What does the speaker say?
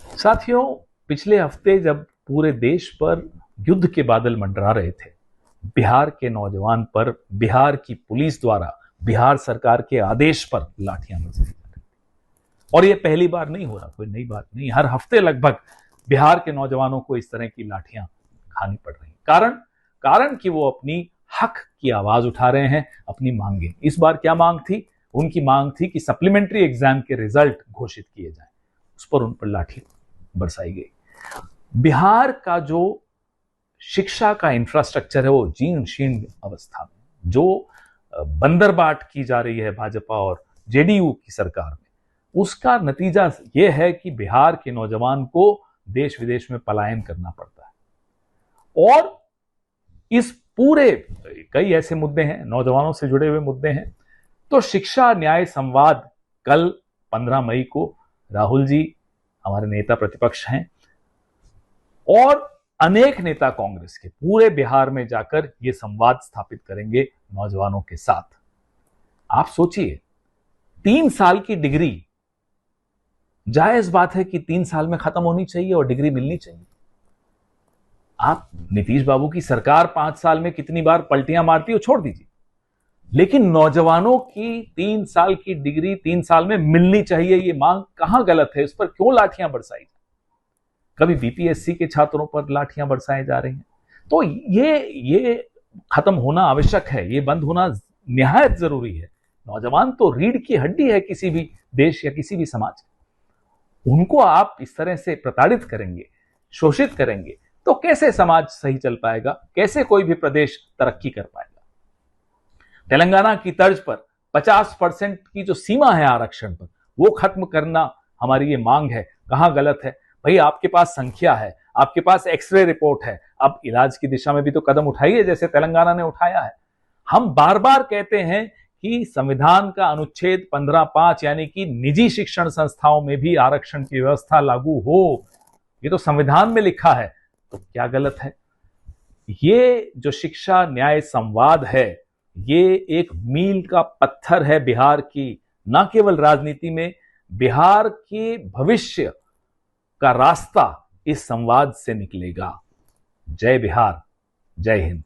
साथियों, पिछले हफ्ते जब पूरे देश पर युद्ध के बादल मंडरा रहे थे, बिहार के नौजवान पर बिहार की पुलिस द्वारा बिहार सरकार के आदेश पर लाठियां बरसाई जा रही थी। और यह पहली बार नहीं हो रहा, कोई नई बात नहीं। हर हफ्ते लगभग बिहार के नौजवानों को इस तरह की लाठियां खानी पड़ रही। कारण कि वो अपनी हक की आवाज उठा रहे हैं, अपनी मांगे। इस बार क्या मांग थी? उनकी मांग थी कि सप्लीमेंट्री एग्जाम के रिजल्ट घोषित किए जाएं। उस पर उन पर लाठी बरसाई गई। बिहार का जो शिक्षा का इंफ्रास्ट्रक्चर है वो जीर्ण शीर्ण अवस्था में, जो बंदरबाट की जा रही है भाजपा और जेडीयू की सरकार में, उसका नतीजा यह है कि बिहार के नौजवान को देश विदेश में पलायन करना पड़ता है। और इस पूरे कई ऐसे मुद्दे हैं, नौजवानों से जुड़े हुए मुद्दे हैं। तो शिक्षा न्याय संवाद कल 15 मई को राहुल जी हमारे नेता प्रतिपक्ष हैं और अनेक नेता कांग्रेस के पूरे बिहार में जाकर यह संवाद स्थापित करेंगे नौजवानों के साथ। आप सोचिए, 3 साल की डिग्री, जायज बात है कि 3 साल में खत्म होनी चाहिए और डिग्री मिलनी चाहिए। आप नीतीश बाबू की सरकार 5 साल में कितनी बार पलटियां मारती हो छोड़ दीजिए, लेकिन नौजवानों की 3 साल की डिग्री 3 साल में मिलनी चाहिए, यह मांग कहां गलत है? इस पर क्यों लाठियां बरसाई? कभी बीपीएससी के छात्रों पर लाठियां बरसाए जा रही हैं। तो ये खत्म होना आवश्यक है, ये बंद होना निहायत जरूरी है। नौजवान तो रीढ़ की हड्डी है किसी भी देश या किसी भी समाज की। उनको आप इस तरह से प्रताड़ित करेंगे, शोषित करेंगे, तो कैसे समाज सही चल पाएगा? कैसे कोई भी प्रदेश तरक्की कर पाएगा? तेलंगाना की तर्ज पर 50% की जो सीमा है आरक्षण पर, वो खत्म करना हमारी ये मांग है। कहां गलत है भाई? आपके पास संख्या है, आपके पास एक्सरे रिपोर्ट है, अब इलाज की दिशा में भी तो कदम उठाइए जैसे तेलंगाना ने उठाया है। हम बार बार कहते हैं कि संविधान का अनुच्छेद 15(5) यानी कि निजी शिक्षण संस्थाओं में भी आरक्षण की व्यवस्था लागू हो, ये तो संविधान में लिखा है। तो क्या गलत है? ये जो शिक्षा न्याय संवाद है, ये एक मील का पत्थर है बिहार की, न केवल राजनीति में, बिहार के भविष्य का रास्ता इस संवाद से निकलेगा। जय बिहार, जय हिंद।